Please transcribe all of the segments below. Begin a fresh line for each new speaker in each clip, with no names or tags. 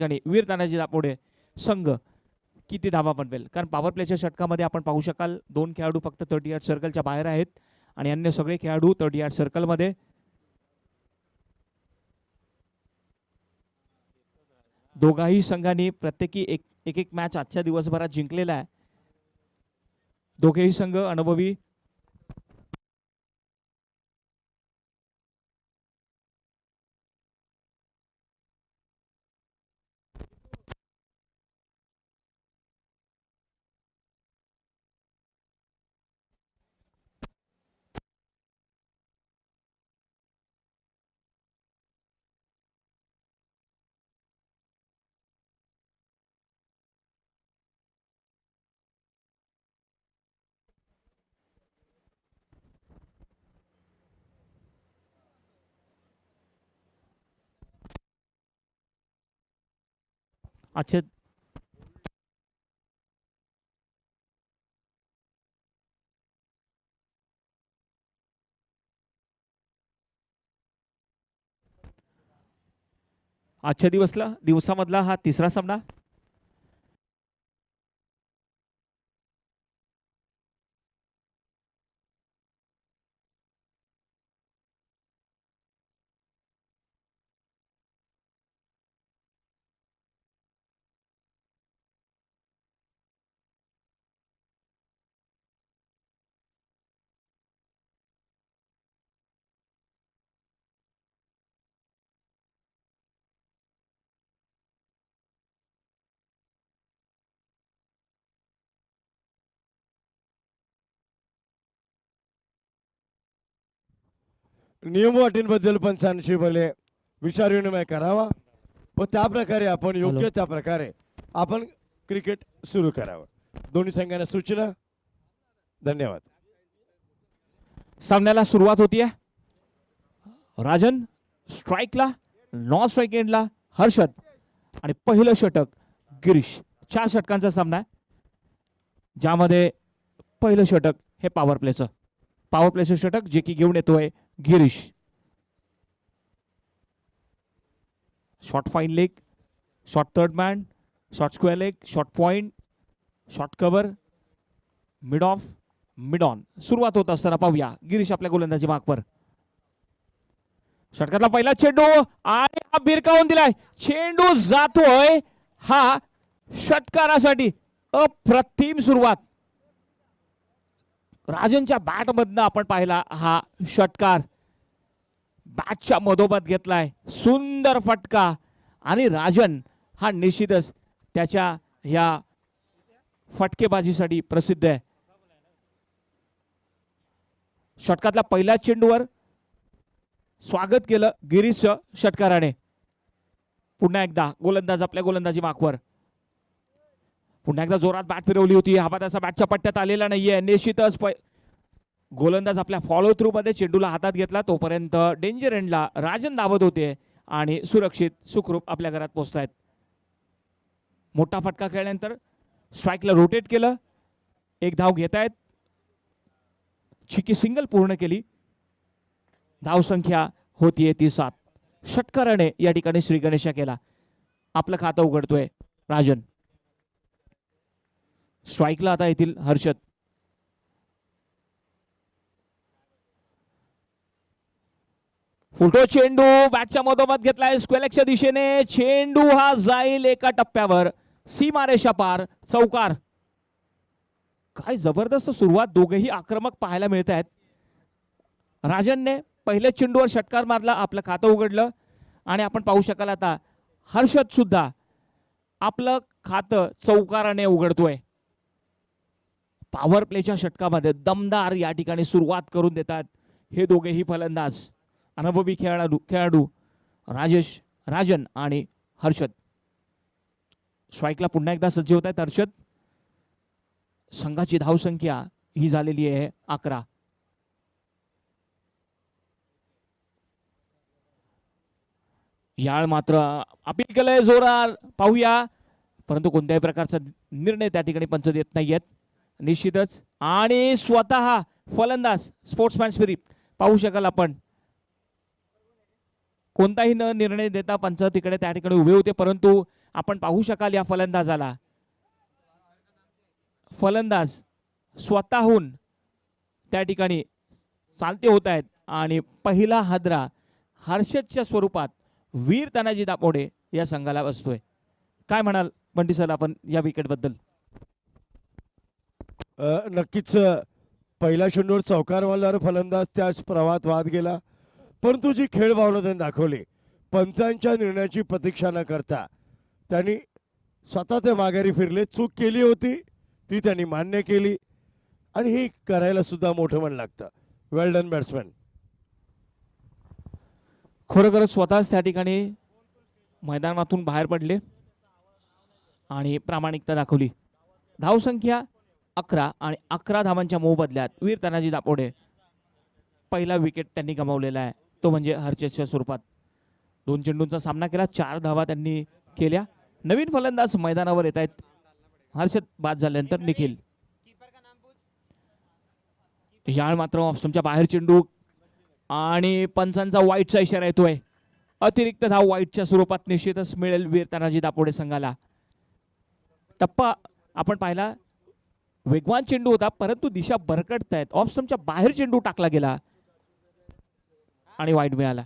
ठिकाणी वीर तानाजी दापोडे संघ किती धावा बनवेल, कारण पॉवर प्लेच्या षटकामध्ये आपण पाहू शकाल 2 खेळाडू फक्त 30 यार्ड सर्कलच्या बाहेर आहेत आणि अन्य सगळे खेळाडू 30 यार्ड सर्कलमध्ये. दोघाही संघांनी प्रत्येकी एक एक मॅच आजच्या दिवसभरात जिंकलेला आहे. दोघेही संघ अनुभवी. आजच्या दिवसामधला हा तिसरा सामना.
नियम अटींबद्दल पंचांशी भले विचार विनिमय करावा व त्या प्रकारे आपण योग्य त्या प्रकारे आपण क्रिकेट सुरू करावं. दोन्ही संघांना सूचना. धन्यवाद.
सामन्याला सुरुवात होतीये. राजन स्ट्राईकला, नॉन स्ट्राईक एंडला हर्षद आणि पहिलं षटक गिरीश. 4 षटकांचा सामना आहे, ज्यामध्ये पहिलं षटक हे पॉवर प्लेचं षटक जे की घेऊन येतोय Girish. Short fine leg, short third man, short square leg, short point, short cover, mid of, mid on. सुरुवात होत असताना पाहूया गिरीश आपल्या गोलंदाजी मार्कवर. षटकातला पहिला चेंडू आणि हा भिरकावून दिलाय. चेंडू जातोय. हा षटकारासाठी अप्रतिम सुरुवात. राजनच्या बॅट मधनं आपण पाहिला हा षटकार. बॅटच्या मधोमध घेतलाय, सुंदर फटका. आणि राजन हा निश्चितच त्याच्या या फटकेबाजीसाठी प्रसिद्ध आहे. षटकातल्या पहिल्या चेंडूवर स्वागत केलं गिरीशचं षटकाराने. पुन्हा एकदा गोलंदाज आपल्या गोलंदाजी मार्कवर. पुन्हा एकदा जोरात बॅट फिरवली होती. हा असा बॅटच्या पट्ट्यात आलेला नाहीये. निश्चितच गोलंदाज आपल्या फॉलो थ्रू मध्ये चेंडूला हातात घेतला. तोपर्यंत डेंजर एंडला राजन धावत होते आणि सुरक्षित सुखरूप आपल्या घरात पोहोचतायत. मोठा फटका खेळल्यानंतर स्ट्राईकला रोटेट केलं. एक धाव घेतायत. चिकी सिंगल पूर्ण केली. धाव संख्या होतीये ती 7. षटकाराने या ठिकाणी श्री गणेशा केला. आपलं खातं उघडतोय राजन. स्ट्राईकला आता येतील हर्षद. फुलटो चेंडू बॅटच्या मधोमध घेतलाय. स्क्वेअरच्या दिशेने चेंडू हा जाईल एका टप्प्यावर सीमारेषा पार. चौकार. काय जबरदस्त सुरुवात. दोघेही आक्रमक पाहायला मिळत आहेत. राजनने पहिल्या चेंडूवर षटकार मारला, आपलं खातं उघडलं. आणि आपण पाहू शकाल आता हर्षद सुद्धा आपलं खातं चौकाराने उघडतोय. पॉवर प्लेच्या षटकामध्ये दमदार या ठिकाणी सुरुवात करून देतात हे दोघेही फलंदाज. अनुभवी खेळाडू राजन आणि हर्षद. स्ट्राईकला पुन्हा एकदा सज्ज होत आहेत हर्षद. संघाची धावसंख्या ही झालेली आहे 11. याळ मात्र अपील केलंय जोरात. पाहूया, परंतु कोणत्याही प्रकारचा निर्णय त्या ठिकाणी पंच देत नाहीयेत. निश्चितच. आणि स्वतः फलंदाज स्पोर्ट्समॅन स्पिरिट पाहू शकाल आपण. कोणताही न निर्णय देता पंच तिकडे त्या ठिकाणी उभे होते, परंतु आपण पाहू शकाल या फलंदाजाला, फलंदाज स्वतःहून त्या ठिकाणी चालते होत आहेत आणि पहिला हादरा हर्षदच्या स्वरूपात वीर तानाजी दापोडे या संघाला बसतोय. काय म्हणाल बंटी सर आपण या विकेटबद्दल?
नक्कीच पहिल्या चेंडूवर चौकार मारल्यावर फलंदाज त्याच प्रवाहात वाद गेला, परंतु जी खेळ भावना त्यांनी दाखवली, पंचांच्या निर्णयाची प्रतीक्षा न करता त्यांनी स्वतः ते माघारी फिरले. चूक केली होती ती त्यांनी मान्य केली आणि ही करायला सुद्धा मोठं मन लागतं. Well done batsman.
खरोखरच स्वतःच त्या ठिकाणी मैदानातून बाहेर पडले आणि प्रामाणिकता दाखवली. धावसंख्या 11 आणि 11 धावांच्या मोबदल्यात वीर तानाजी दापोडे पहिला विकेट त्यांनी गमावलेला आहे, तो म्हणजे हर्षदच्या स्वरूपात. 2 चेंडूंचा सामना केला, 4 धावा त्यांनी केल्या. नवीन फलंदाज मैदानावर येत आहेत. हर्षद बाद झाल्यानंतर निखिल. याळ मात्र ऑफस्टंपच्या बाहेर चेंडू आणि पंचांचा वाईटचा इशारा येतोय. अतिरिक्त धाव वाईटच्या स्वरूपात निश्चितच मिळेल वीर तानाजी दापोडे संघाला. टप्पा आपण पाहिला, वेगवान चेंडू होता परंतु दिशा भरकटत आहेत. ऑफस्टंपच्या बाहेर चेंडू टाकला गेला आणि वाईट मिळाला.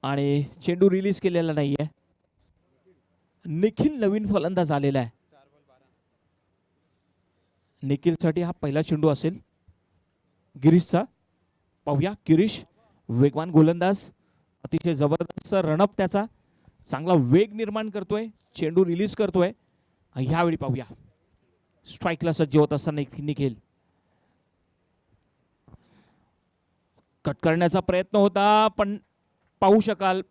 आणि चेंडू रिलीज केलेला नाहीये. निखिल नवीन फलंदाज आलेला आहे. निखिलसाठी हा पहिला चेंडू असेल गिरीशचा. पाहूया, गिरीश वेगवान गोलंदाज, अतिशय जबरदस्त रणअप त्याचा, चांगला वेग निर्माण करतोय, चेंडू रिलीज करतोय. ह्यावेळी पाहूया स्ट्राईकला सज्ज होत असताना निखिल कट करण्याचा प्रयत्न होता, पण पाहू शकाल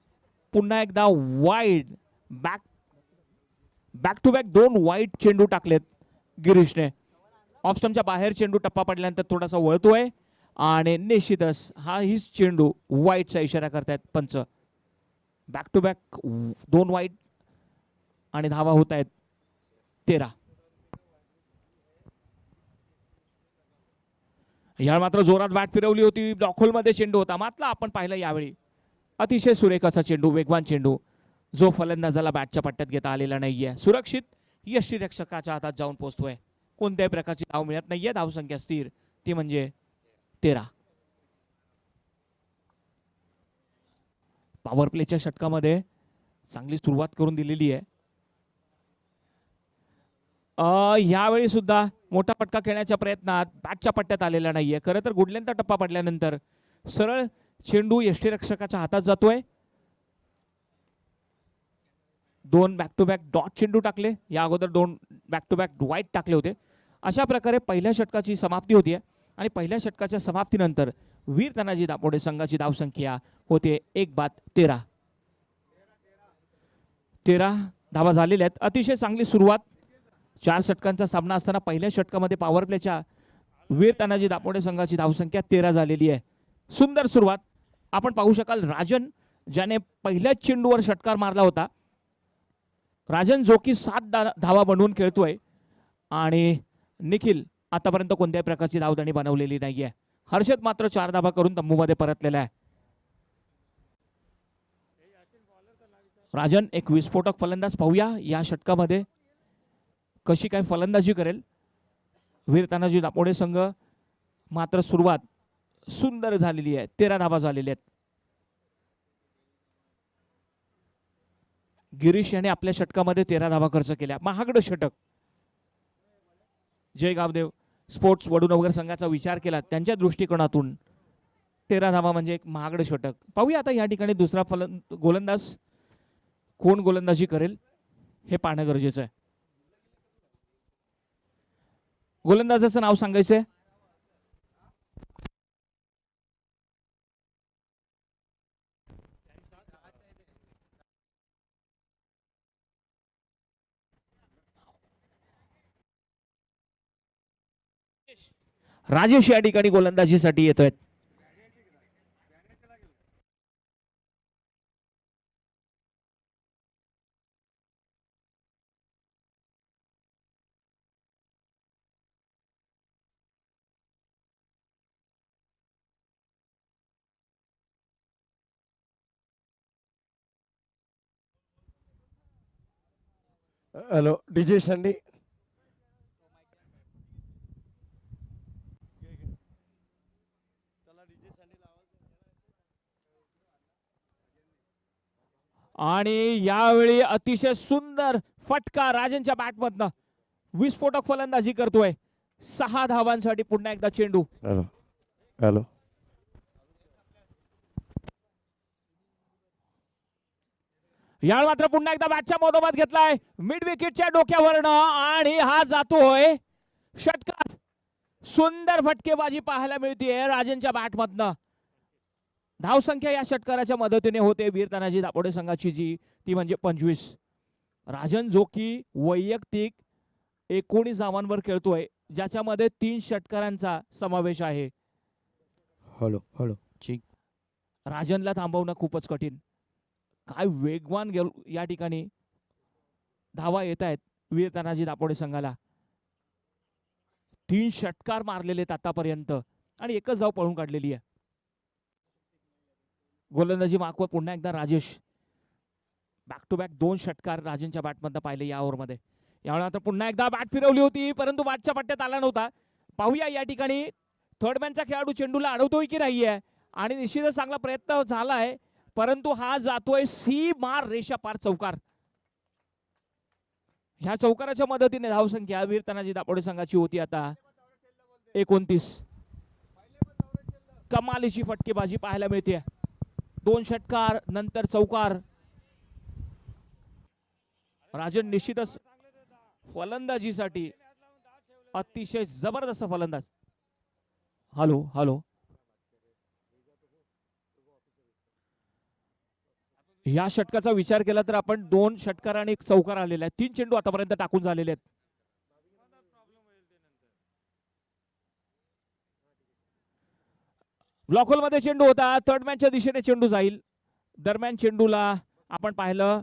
पुन्हा एकदा wide back to back 2 wide चेंडू टाकलेत गिरीशने. ऑफस्टंपच्या बाहेर चेंडू टप्पा पडल्यानंतर थोडासा वळतोय आणि निश्चितच हीच चेंडू वाईटचा इशारा करतायत पंच. बॅक टू बॅक 2 वाईट आणि धावा होत आहेत 13. या मात्र जोरात बॅट फिरवली होती, ब्लॉकहोलमध्ये चेंडू होता, मात्र आपण पाहिलं यावेळी अतिशय सुरेख असा चेंडू, वेगवान चेंडू, जो फलंदाजाला बॅटच्या पट्ट्यात घेता आलेला नाहीये. सुरक्षित यष्टीरक्षकाच्या हातात जाऊन पोहोचतोय. कोणत्याही प्रकारची धाव मिळत नाहीये. धावसंख्या स्थिर, ती म्हणजे 13. पॉवर प्लेच्या षटकामध्ये चांगली सुरुवात करून दिलेली आहे. यावेळी सुद्धा मोठा फटका खेळण्याच्या प्रयत्नात बॅटच्या पट्ट्यात आलेला नाहीये. खरं तर गुडल्यांचा टप्पा पडल्यानंतर सरळ चेंडू यष्टीरक्षकाच्या हातात जातोय. 2 बॅक टू बॅक डॉट चेंडू टाकले, या अगोदर 2 बॅक टू बॅक वाईट टाकले होते. अशा प्रकारे पहिल्या षटकाची समाप्ती होती आणि पहिल्या षटकाच्या समाप्तीनंतर वीर तानाजी दापोडे संघाची धावसंख्या होते 1-13. 13 धावा झालेल्या आहेत. अतिशय चांगली सुरुवात. 4 षटकांचा सामना असताना पहिल्या षटकामध्ये पॉवर प्लेच्या वीर तानाजी दापोडे संघाची धावसंख्या 13 झालेली आहे. सुंदर सुरुवात. आपण पाहू शकाल राजन, ज्याने पहिल्याच चेंडूवर षटकार मारला होता, राजन जो की 7 धावा बनवून खेळतोय आणि निखिल आतापर्यंत कोणत्याही प्रकारची धावदणी बनवलेली नाहीये. हर्षद मात्र 4 धावा करून तंबूमध्ये परतलेला आहे. राजन एक विस्फोटक फलंदाज. पाहूया या षटकामध्ये कशी काय फलंदाजी करेल वीर तानाजी दापोडे संघ. मात्र सुरुवात सुंदर झालेली आहे. 13 धावा झालेल्या आहेत. गिरीश याने आपल्या षटकामध्ये 13 धावा खर्च केल्या. महागडं षटक. जय गावदेव स्पोर्ट्स वडूनगर संघाचा विचार केला त्यांच्या दृष्टिकोनातून 13 धावा म्हणजे एक महागडं षटक. पाहूया आता या ठिकाणी दुसरा गोलंदाज कोण गोलंदाजी करेल हे पाहणं गरजेचं आहे. गोलंदाजाचं नाव सांगायचंय. राजेश या ठिकाणी गोलंदाजीसाठी येतोय.
Hello DJ Sandy.
आणि यावेळी अतिशय सुंदर फटका राजनच्या बॅटमधनं विस्फोटक फलंदाजी करतोय. 6 धावांसाठी पुन्हा एकदा चेंडू.
Hello hello.
यावेळी मात्र पुन्हा एकदा बॅटच्या मधोमध घेतलाय मिड विकेटच्या डोक्यावरनं आणि हा जातोय षटकार. सुंदर फटकेबाजी पाहायला मिळते राजनच्या बॅटमधनं. धावसंख्या या षटकाराच्या मदतीने होते वीर तानाजी दापोडे संघाची जी ती म्हणजे 25. राजन जो की वैयक्तिक 19 धावांवर खेळतोय ज्याच्यामध्ये 3 षटकारांचा समावेश आहे.
Hello hello.
राजनला थांबवणं खूपच कठीण. काय वेगवान या ठिकाणी धावा येत आहेत वीर तानाजी दापोडे संघाला. 3 षटकार मारलेले आहेत आतापर्यंत आणि एकच धाव पळून काढलेली आहे. गोलंदाजी मागवर पुन्हा एकदा राजेश. बॅक टू बॅक 2 षटकार राजनच्या बॅटमधनं पाहिले या ओव्हरमध्ये. यावेळी आता पुन्हा एकदा बॅट फिरवली होती परंतु बॅटच्या पट्ट्यात आला नव्हता. पाहूया या ठिकाणी थर्डमॅनचा खेळाडू चेंडूला अडवतोय की नाहीये आणि निश्चितच चांगला प्रयत्न झालाय परंतु हा जातोय सी मार रेषा पार चौकार. ह्या चौकाराच्या मदतीने धावसंख्या वीर तानाजी दापोडे संघाची होती आता 29. कमालीची फटकेबाजी पाहायला मिळते. 2 षटकार नंतर चौकार. राजन निश्चितच फलंदाजीसाठी अतिशय जबरदस्त फलंदाज. Hello hello. या षटकाचा विचार केला तर आपण 2 षटकार आणि 1 चौकार आलेला आहे. 3 चेंडू आतापर्यंत टाकून झालेले आहेत. ब्लॉक होल मध्ये चेंडू होता. थर्ड मॅनच्या दिशेने चेंडू जाईल. दरम्यान चेंडूला आपण पाहिलं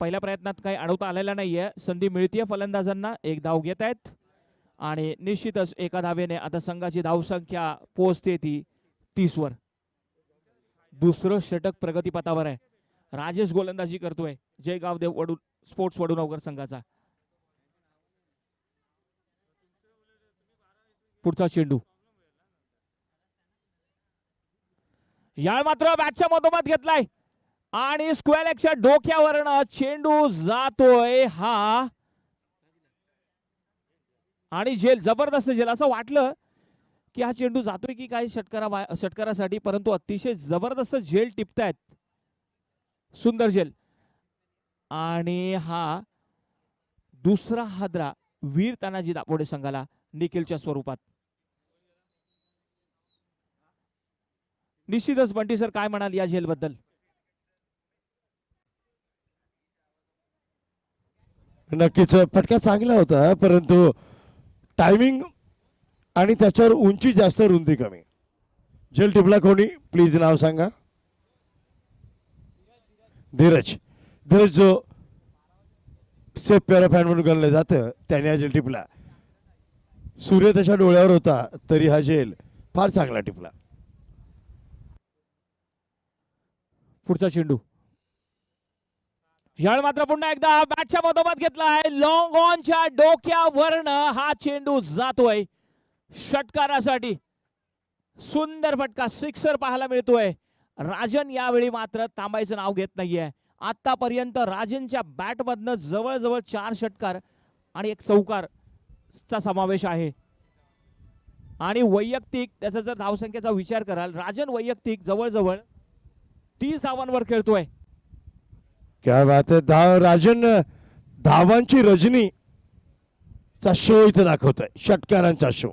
पहिल्या प्रयत्नात काही अडवता आलेला नाहीये. संधी मिळतीये फलंदाजांना. 1 धाव घेत आहेत आणि निश्चितच एका धावेने आता संघाची धावसंख्या पोहोचते ती 30 वर. दुसरं षटक प्रगतीपथावर आहे. राजेश गोलंदाजी करतोय जयगाव वडून स्पोर्ट्स वडूनगर संघाचा. पुढचा चेंडू या मात्र बॅटच्या मधोमध घेतलाय आणि स्क्वेअर लेगच्या डोक्यावरनं चेंडू जातोय हा आणि झेल जबरदस्त झेल. असं वाटलं की हा चेंडू जातोय की काय षटकारासाठी परंतु अतिशय जबरदस्त झेल टिपतायत. सुंदर झेल आणि हा दुसरा हादरा वीर तानाजी दापोडे संघाला निखिलच्या स्वरूपात. निश्चितच बंटी सर काय म्हणाल या झेल बद्दल?
नक्कीच फटका चांगला होता परंतु टायमिंग आणि त्याच्यावर उंची जास्त रुंदी कमी. झेल टिपला कोणी प्लीज नाव सांगा. धीरज. धीरज जो सेफ पेअर फॅन म्हणून गणलं जातं त्याने हा झेल टिपला. सूर्य त्याच्या डोळ्यावर होता तरी हा झेल फार चांगला टिपला.
पुढचा चेंडू यावेळी मात्र पुन्हा एकदा बॅटच्या मधोमध घेतलाय. लॉंग ऑनच्या डोक्यावरनं हा चेंडू जातोय षटकारासाठी. सुंदर फटका सिक्सर पाहायला मिळतोय. राजन यावेळी मात्र थांबायचं नाव घेत नाहीये. आतापर्यंत राजनच्या बॅटमधनं जवळजवळ 4 षटकार आणि 1 चौकार चा समावेश आहे आणि वैयक्तिक त्याचा जर धावसंख्येचा विचार कराल राजन वैयक्तिक जवळजवळ 30 धावांवर खेळतोय.
क्या बात है. राजन धावांची रजनी चा शो इथे दाखवतोय. षटकारांचा शो.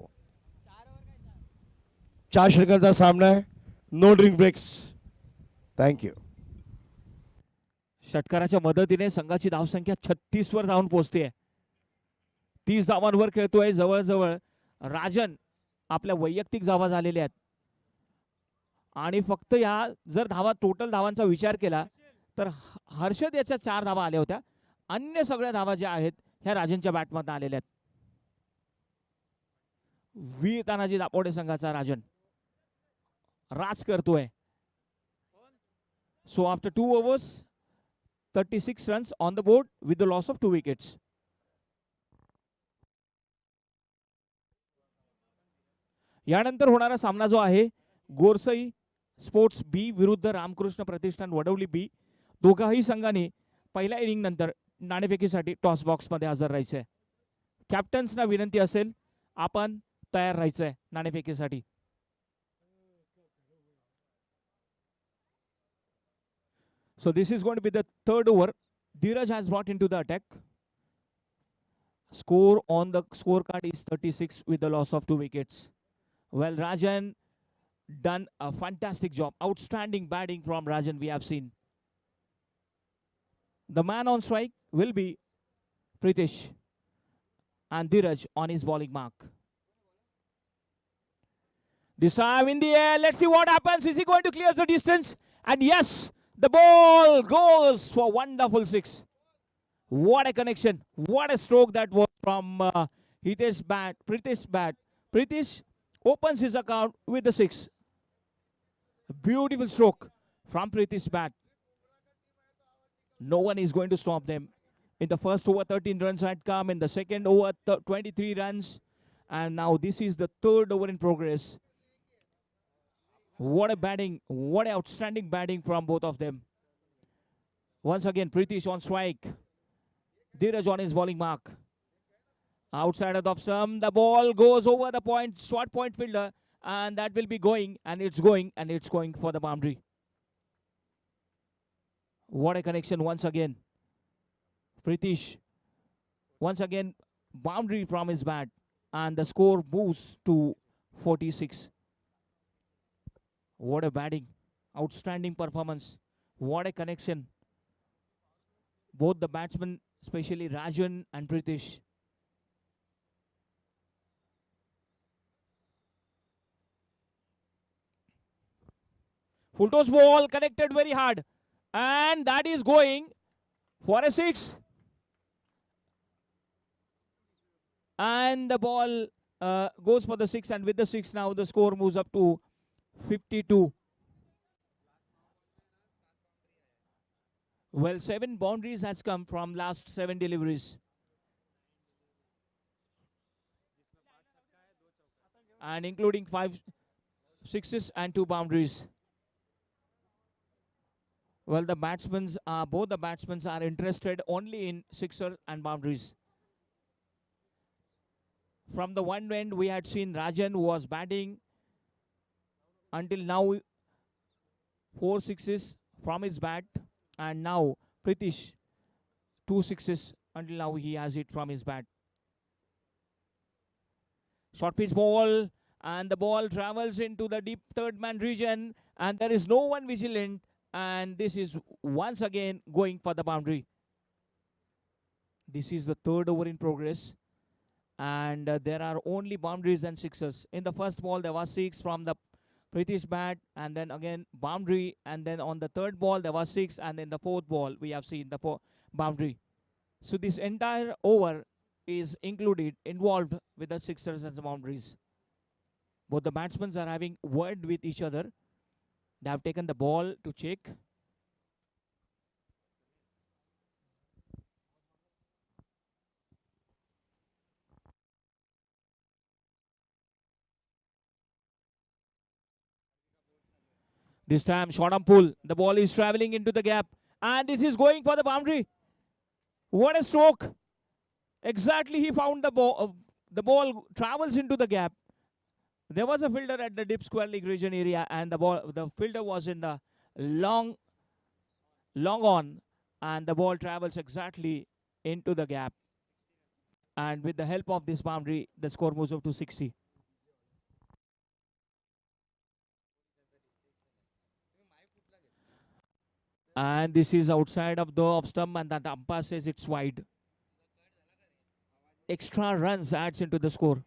4 षटकांचा सामना आहे. No drink breaks. थँक्यू.
षटकाराच्या मदतीने संघाची धावसंख्या 36 वर जाऊन पोहोचते. 30 धावांवर खेळतोय. जवळजवळ राजन आपल्या वैयक्तिक धावा झालेल्या आहेत आणि फक्त या जर धावा टोटल धावांचा विचार केला तर हर्षद याच्या 4 धावा आल्या होत्या. अन्य सगळ्या धावा ज्या आहेत ह्या राजनच्या बॅटमधून आलेल्या आहेत. वीर तानाजी दापोडे संघाचा राजन राज करतोय. So after 2 overs 36 runs on the board with the loss of 2 wickets. यानंतर होणारा सामना जो आहे गोरसई स्पोर्ट्स बी विरुद्ध रामकृष्ण प्रतिष्ठान वडवली बी. दोघाही संघांनी पहिल्या इनिंग नंतर नाणेफेकीसाठी टॉस बॉक्स मध्ये हजर राहायचे आहे. कॅप्टन्सना विनंती असेल आपण तयार राहायचंय नाणेफेकीसाठी. So this is going to be the third over. Dheeraj has brought into the attack. Score on the scorecard is 36 with the loss of 2 wickets. Well, Rajan done a fantastic job. Outstanding batting from Rajan we have seen. The man on strike will be Pritish. And Dheeraj on his bowling mark. This time in the air. Let's see what happens. Is he going to clear the distance? And yes, the ball goes for wonderful 6. What a connection. What a stroke that was from Hitesh's bat, Pritish's bat. Pritish opens his account with the 6. A beautiful stroke from Pritish's bat. No one is going to stop them. In the first over, 13 runs had come. In the second over, 23 runs. And now this is the third over in progress. What a batting. What outstanding batting from both of them. Once again, Pritish on strike. Dheeraj on his bowling mark. Outside of the stump, the ball goes over the point, short point fielder. And that will be going. And it's going. And it's going for the boundary. What a connection once again. Pritish. Once again, boundary from his bat. And the score moves to 46. What a batting. Outstanding performance. What a connection. Both the batsmen, especially Rajan and Pritish. Full toss ball connected very hard. And that is going for a 6. And the ball goes for the 6. And with the 6 now, the score moves up to 52. Well, 7 boundaries has come from last 7 deliveries. And including 5 sixes and 2 boundaries. Well, the both the batsmen are interested only in sixer and boundaries. From the one end, we had seen Rajan who was batting until now 4 sixes from his bat, and now Pritish 2 sixes until now he has it from his bat. Short pitch ball, and the ball travels into the deep third man region, and there is no one vigilant, and this is once again going for the boundary. This is the third over in progress, and there are only boundaries and sixes. In the first ball there was 6 from the Pritish bat, and then again boundary, and then on the third ball there was 6, and in the fourth ball we have seen the boundary. So this entire over is involved with the sixers and the boundaries. Both the batsmen are having word with each other. They have taken the ball to check. This time, short arm pull. The ball is traveling into the gap. And this is going for the boundary. What a stroke. Exactly, he found the ball. The ball travels into the gap. There was a fielder at the deep square leg region area, and the fielder was in the long on, and the ball travels exactly into the gap. And with the help of this boundary, the score moves up to 60. And this is outside of the off stump, and that umpire says it's wide. Extra runs adds into the score.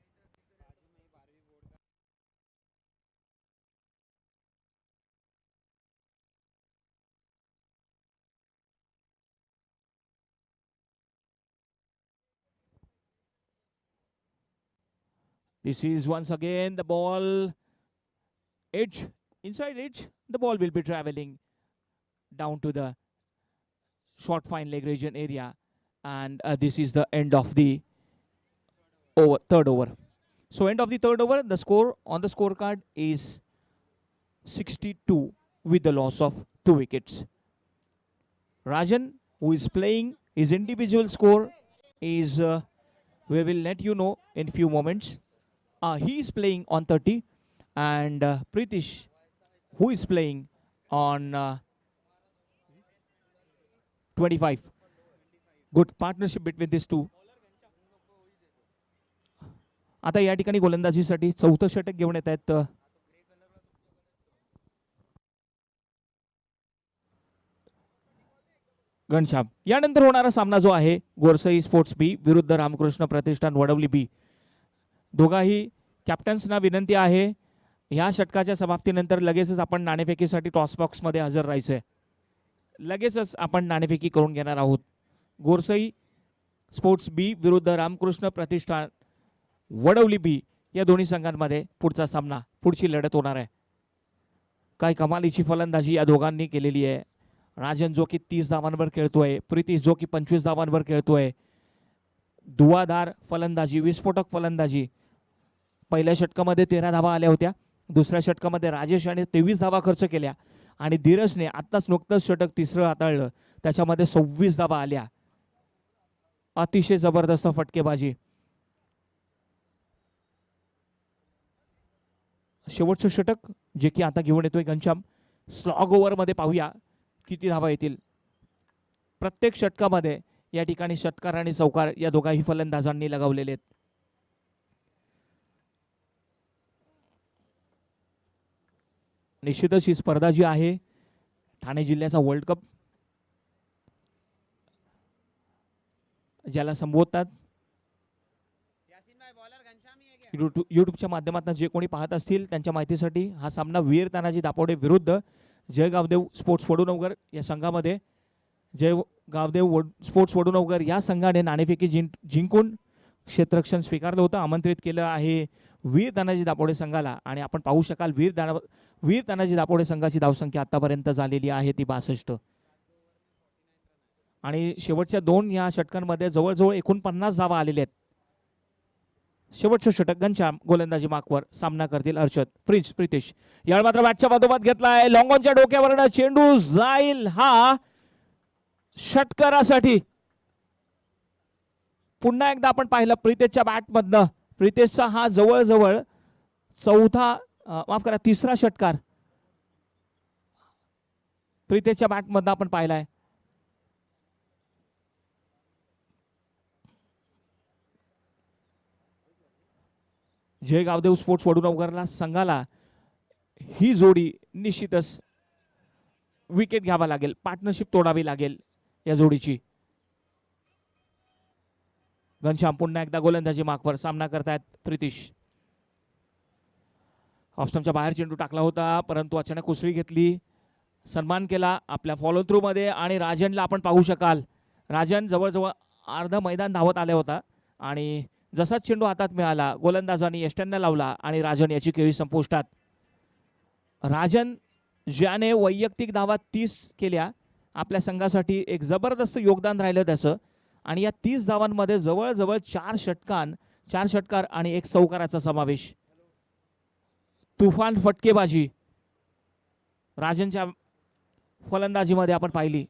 This is once again the ball edge, inside edge. The ball will be traveling down to the short fine leg region area, and this is the end of the third over. So end of the third over, the score on the scorecard is 62 with the loss of 2 wickets. Rajan, who is playing his individual score, is we will let you know in few moments. He is playing on 30, and Pritish, who is playing on 25. Good partnership between these two. आता या ठिकाणी गोलंदाजीसाठी चौथं षटक घेऊन येत आहेत घनश्याम. यानंतर होणारा सामना जो आहे गोरसई स्पोर्ट्स बी विरुद्ध रामकृष्ण प्रतिष्ठान वडवली बी. दोघाही कॅप्टन्सना विनंती आहे ह्या षटकाच्या समाप्तीनंतर लगेचच आपण नाणेफेकीसाठी टॉस बॉक्समध्ये हजर राहायचंय. लगेचच आपण नाणेफेकी करून घेणार आहोत. गोरसई स्पोर्ट्स बी विरुद्ध रामकृष्ण प्रतिष्ठान वडवली बी या दोन्ही संघांमध्ये पुढचा सामना, पुढची लढत होणार आहे. काय कमालीची फलंदाजी या दोघांनी केलेली आहे. राजन जो की 30 धावांवर खेळतोय, प्रितीश जो की 25 धावांवर खेळतोय. दुवादार फलंदाजी, विस्फोटक फलंदाजी. पहिल्या षटकामध्ये 13 धावा आल्या होत्या. दुसऱ्या षटकामध्ये राजेश याने 23 धावा खर्च केल्या आणि धीरजने आत्ताच नुकतंच षटक तिसरं हाताळलं, त्याच्यामध्ये 26 धावा आल्या. अतिशय जबरदस्त फटकेबाजी. शेवटचं षटक जे की आता घेऊन येतोय घनश्याम. स्लॉग ओव्हर मध्ये पाहूया किती धावा येतील. प्रत्येक षटकामध्ये या ठिकाणी षटकार आणि चौकार या दोघाही फलंदाजांनी लगावलेले आहेत. निश्चितच ही स्पर्धा जी आहे ठाणे जिल्ह्याचा वर्ल्ड कप ज्याला संबोधतात, युट्यूबच्या माध्यमातून जे कोणी पाहत असतील त्यांच्या माहितीसाठी हा सामना वीर तानाजी दापोडे विरुद्ध जय गावदेव स्पोर्ट्स वडुनवगर या संघामध्ये. जय गावदेव स्पोर्ट्स वडुनवगर या संघाने नाणेफेकी जिंकून क्षेत्ररक्षण स्वीकारलं होतं. आमंत्रित केलं आहे वीर तानाजी दापोडे संघाला आणि आपण पाहू शकाल वीर तानाजी दापोडे संघाची धावसंख्या आतापर्यंत झालेली आहे ती 62. आणि शेवटच्या 2 या षटकांमध्ये जवळजवळ 49 धावा आलेल्या आहेत. शेवटचं षटक घनश्याम गोलंदाजी मार्कवर. सामना करतील अर्षद, प्रितिश. यावेळी मात्र बॅटच्या मधोमध घेतलाय. लॉंगॉनच्या डोक्यावरनं चेंडू जाईल हा षटकारासाठी. पुन्हा एकदा आपण पाहिलं प्रितेशच्या बॅटमधनं. प्रितेशचा हा जवळजवळ तिसरा षटकार प्रितेशच्या बॅटमधनं आपण पाहिलाय. जय गावदेव स्पोर्ट्स वडुनवगरला संघाला ही जोडी निश्चितच विकेट घ्यावा लागेल, पार्टनरशिप तोडावी लागेल या जोडीची. घनश्याम पुन्हा एकदा गोलंदाजी मार्कवर. सामना करतायत प्रितिश. ऑफस्टंपच्या बाहेर चेंडू टाकला होता परंतु अचानक उसळी घेतली, सन्मान केला आपल्या फॉलो थ्रू मध्ये. आणि राजनला आपण पाहू शकाल, राजन जवळजवळ अर्धा मैदान धावत आला होता आणि जसाच चेंडू हातात मिळाला गोलंदाजांनी यष्ट्यांना लावला आणि राजन याची खेळी संपुष्टात. राजन ज्याने वैयक्तिक धावा 30 केल्या, आपल्या संघासाठी एक जबरदस्त योगदान राहिलं त्याचं. आणि या 30 धावांमध्ये जवळजवळ 4 षटकार आणि 1 चौकाराचा समावेश. तुफान फटकेबाजी राजनच्या फलंदाजीमध्ये आपण पाहिली.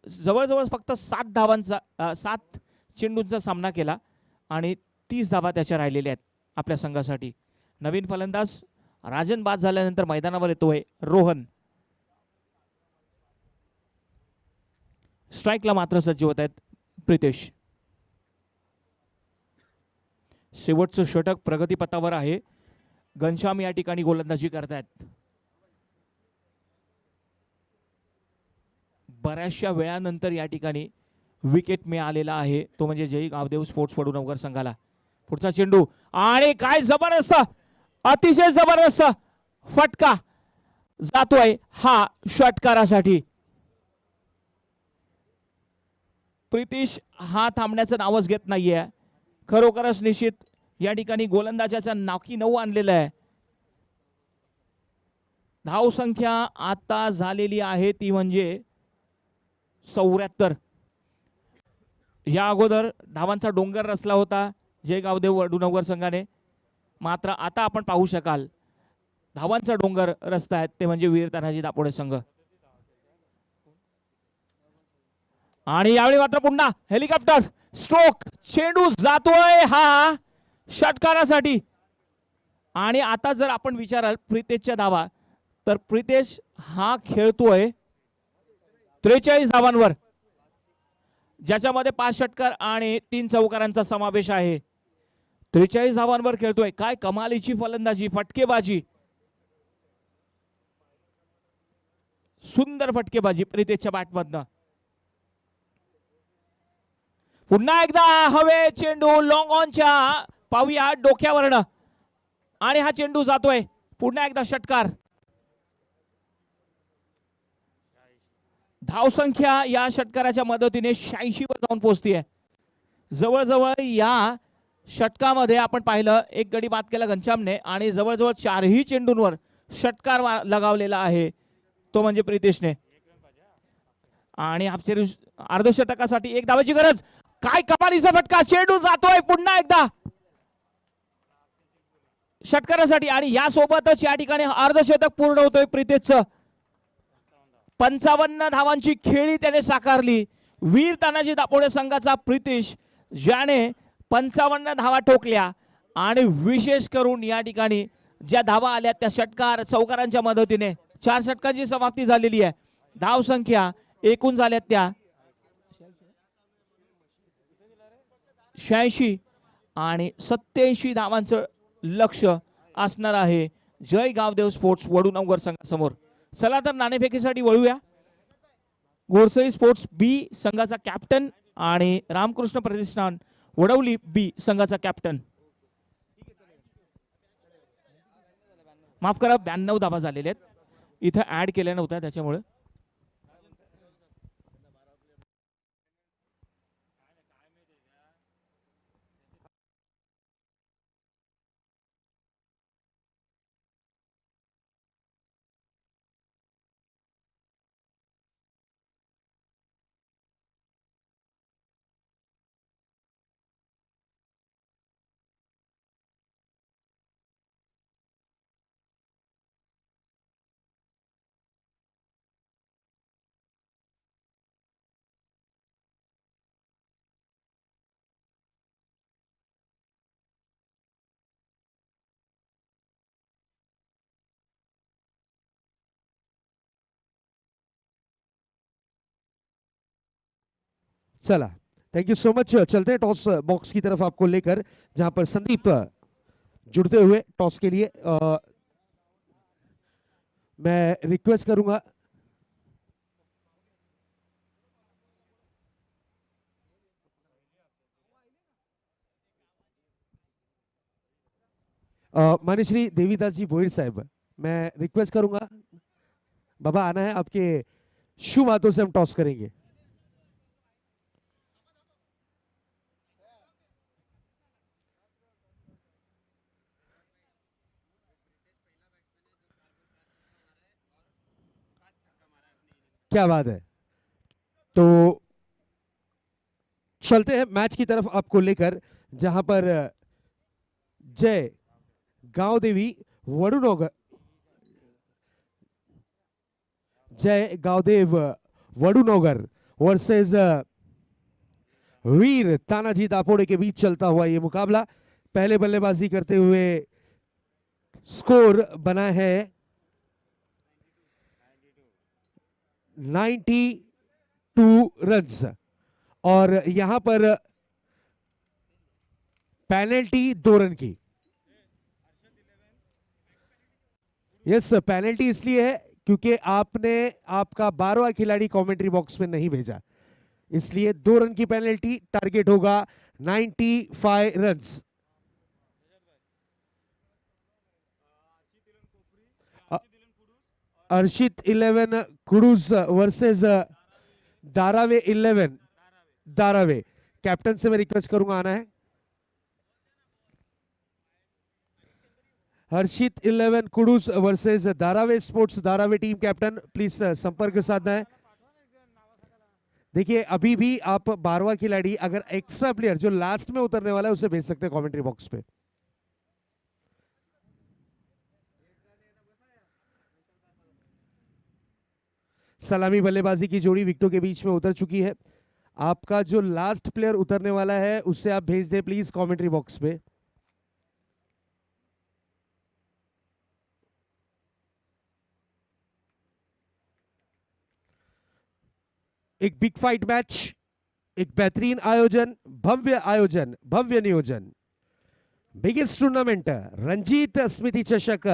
जवळजवळ फक्त 7 चेंडूंचा सामना केला आणि 30 धावा त्याच्या राहिलेल्या आहेत आपल्या संघासाठी. नवीन फलंदाज राजन बाद झाल्यानंतर मैदानावर येतोय रोहन. स्ट्राईकला मात्र सज्ज होत आहेत प्रितेश. शेवटचं षटक प्रगतीपथावर आहे. घनश्याम या ठिकाणी गोलंदाजी करतायत. बऱ्याचशा वेळानंतर या ठिकाणी विकेट मिळालेला आहे, तो म्हणजे जय गावदेव स्पोर्ट्स वडुनवगर संघाला. पुढचा चेंडू आणि काय जबरदस्त, अतिशय जबरदस्त फटका जातोय हा षटकारासाठी. प्रितिश हा थांबण्याचं नावच घेत नाहीये. खरोखरच निश्चित या ठिकाणी गोलंदाजाच्या नाकी 9 आणलेलं आहे. धाव संख्या आता झालेली आहे ती म्हणजे 74. या अगोदर धावांचा डोंगर रचला होता जय गावदेव वडूनगर संघाने, मात्र आता आपण पाहू शकाल धावांचा डोंगर रचतायत ते म्हणजे वीर तानाजी दापोडे संघ. आणि यावेळी मात्र पुन्हा हेलिकॉप्टर स्ट्रोक, चेंडू जातोय हा षटकारासाठी. आणि आता जर आपण विचाराल प्रितेशच्या धावा, तर प्रितेश हा खेळतोय 43 धावांवर, ज्याच्यामध्ये 5 षटकार आणि 3 चौकारांचा समावेश आहे. 43 धावांवर खेळतोय. काय कमालीची फलंदाजी, फटकेबाजी, सुंदर फटकेबाजी प्रितेशच्या बॅटमधनं. पुन्हा एकदा हवे चेंडू लॉंग ऑनच्या पाहूया डोक्यावरनं, आणि हा चेंडू जातोय. पुन्हा एकदा षटकार. धावसंख्या या षटकाराच्या मदतीने 86 वर जाऊन पोहोचतीये. जवळजवळ या षटकामध्ये आपण पाहिलं एक गडी बाद केला घनश्यामने, आणि जवळजवळ 4ही चेंडूंवर षटकार लगावलेला आहे तो म्हणजे प्रितेशने. आणि अर्धशतकासाठी 1 धावाची गरज. काय कमालीचा फटका, चेंडू जातोय पुन्हा एकदा षटकारासाठी, आणि यासोबतच या ठिकाणी अर्धशतक पूर्ण होतोय प्रितेशचं. 55 धावांची खेळी त्याने साकारली. वीर तानाजी दापोडे संघाचा प्रितेश, ज्याने 55 धावा ठोकल्या, आणि विशेष करून या ठिकाणी ज्या धावा आल्या त्या षटकार चौकारांच्या मदतीने 4 षटकांची समाप्ती झालेली आहे. धावसंख्या एकूण झाल्यात त्या 86, आणि 87 धावांचं लक्ष असणार आहे जय गावदेव स्पोर्ट्स वडूनगर संघासमोर. चला तर नाणेफेकीसाठी वळूया. घोडसई स्पोर्ट्स बी संघाचा कॅप्टन आणि रामकृष्ण प्रतिष्ठान वडवली बी संघाचा कॅप्टन. माफ करा, 92 धावा झालेल्या आहेत, इथं ऍड केल्या नव्हत्या त्याच्यामुळे.
चला, थैंक यू सो मच. चलते हैं टॉस बॉक्स की तरफ आपको लेकर, जहां पर संदीप जुड़ते हुए टॉस के लिए. मैं रिक्वेस्ट करूंगा माननीय श्री देवीदास जी भोईर साहब, मैं रिक्वेस्ट करूंगा बाबा आना है, आपके शुभ हाथों से हम टॉस करेंगे. क्या बात है. तो चलते हैं मैच की तरफ आपको लेकर, जहां पर जय गांवदेवी वडूनगर, जय गांवदेव वडूनगर वर्सेस वीर तानाजी दापोड़े के बीच चलता हुआ ये मुकाबला. पहले बल्लेबाजी करते हुए स्कोर बना है 92 रन्स, और यहां पर पेनल्टी 2 रन की. यस, पेनल्टी इसलिए है क्योंकि आपने आपका 12वां खिलाड़ी कमेंट्री बॉक्स में नहीं भेजा, इसलिए 2 रन की पेनल्टी. टारगेट होगा 95 runs. Arshit 11 Kudus versus Darave 11 Darave. Captain से मैं रिक्वेस्ट करूंगा आना है. Harshit 11 Kudus versus Darave sports Darave team captain, please संपर्क साधना है. देखिए अभी भी आप 12वां खिलाड़ी अगर एक्स्ट्रा प्लेयर जो लास्ट में उतरने वाला है उसे भेज सकते हैं कमेंट्री बॉक्स पे। सलामी बल्लेबाजी की जोड़ी विकेटों के बीच में उतर चुकी है। आपका जो लास्ट प्लेयर उतरने वाला है उससे आप भेज दें प्लीज कमेंट्री बॉक्स पे। एक बिग फाइट मैच, एक बेहतरीन आयोजन, भव्य नियोजन, बिगेस्ट टूर्नामेंट रंजीत स्मृति चषक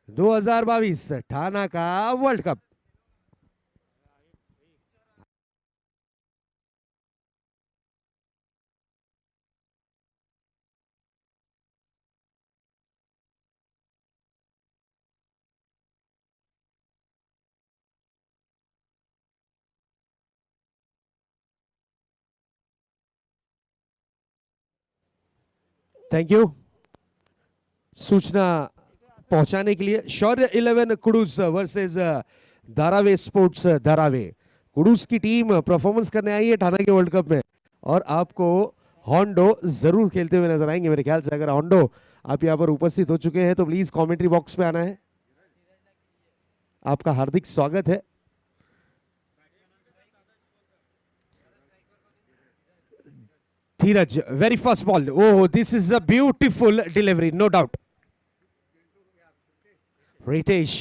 2022 ठाना का वर्ल्ड कप। थैंक यू सूचना पहुंचाने के लिए। शौर्य 11 कुडूस वर्सेस धारावे स्पोर्ट्स धारावे। कुडूस की टीम परफॉर्मेंस करने आई है ठाना के वर्ल्ड कप में और आपको होंडो जरूर खेलते हुए नजर आएंगे मेरे ख्याल से। अगर होंडो आप यहां पर उपस्थित हो चुके हैं तो प्लीज कमेंट्री बॉक्स पे आना है, आपका हार्दिक स्वागत है। Dheeraj very first ball, oh this is a beautiful delivery no doubt. Ritesh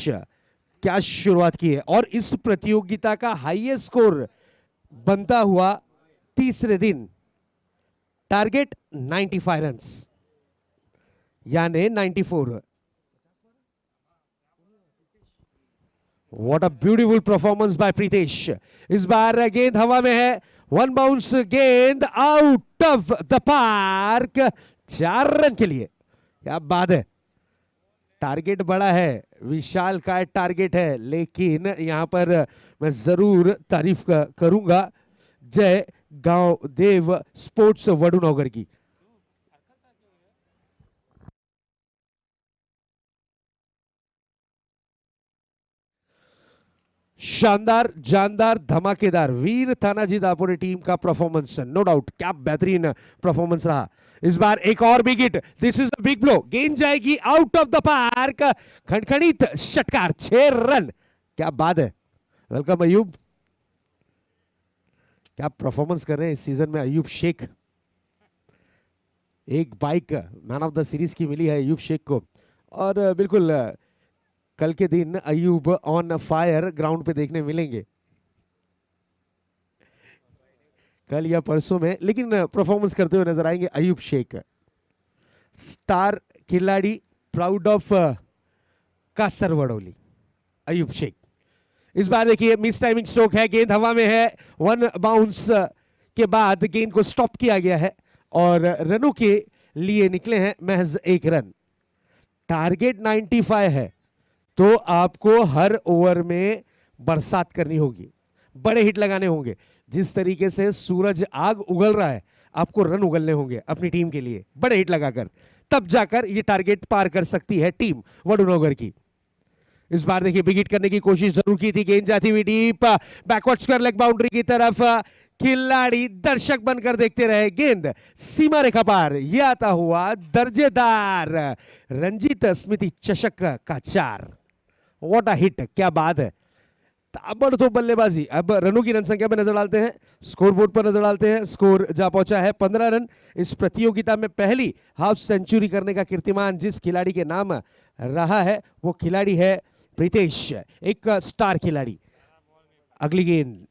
क्या शुरुआत की है और इस प्रतियोगिता का हाईएस्ट स्कोर बनता हुआ तीसरे दिन। टारगेट 95 रन्स यानी 94। What a beautiful performance by Pritesh. इस बार गेंद हवा में है, वन बाउंस गेंद out of the park, 4 run के लिए। क्या बात है, टारगेट बड़ा है, विशाल का टारगेट है, लेकिन यहां पर मैं जरूर तारीफ करूंगा जय गांव देव स्पोर्ट्स वडुनगर की। शानदार जानदार धमाकेदार वीर थानाजी दापोरे टीम का परफॉर्मेंस नो डाउट, क्या बेहतरीन परफॉर्मेंस रहा। इस बार एक और big hit, this is a big blow, गेंद जाएगी आउट ऑफ द पार्क, खनखनित षटकार, 6 रन। क्या बात है, वेलकम अयूब। क्या परफॉर्मेंस कर रहे हैं इस सीजन में अयूब शेख। एक bike man of the series की मिली है अयूब शेख को और बिल्कुल कल के दिन अयूब ऑन फायर ग्राउंड पे देखने मिलेंगे, कल या परसों में, लेकिन परफॉर्मेंस करते हुए नजर आएंगे अयूब शेख। स्टार खिलाड़ी प्राउड ऑफ कासर वडोली अयूब शेख। इस बार देखिए मिस टाइमिंग स्ट्रोक है, गेंद हवा में है, वन बाउंस के बाद गेंद को स्टॉप किया गया है और रनों के लिए निकले हैं महज 1 रन। टारगेट 95 है तो आपको हर ओवर में बरसात करनी होगी, बड़े हिट लगाने होंगे। जिस तरीके से सूरज आग उगल रहा है आपको रन उगलने होंगे अपनी टीम के लिए, बड़े हिट लगाकर, तब जाकर ये टारगेट पार कर सकती है टीम वडुनगर की। इस बार देखिए बिग हिट करने की कोशिश जरूर की थी, गेंद जाती हुई deep backward square leg boundary की तरफ, खिलाड़ी दर्शक बनकर देखते रहे, गेंद सीमा रेखा पार, यह आता हुआ दर्जेदार रंजीत स्मृति चषक का 4। व्हाट अ हिट, क्या बात है, ताबड़तोड़ बल्लेबाजी। अब रनों की रन संख्या पर नजर डालते हैं, स्कोर बोर्ड पर नजर डालते हैं। स्कोर जा पहुंचा है 15 रन। इस प्रतियोगिता में पहली हाफ सेंचुरी करने का कीर्तिमान जिस खिलाड़ी के नाम रहा है वो खिलाड़ी है प्रीतेश, एक स्टार खिलाड़ी। अगली गेंद,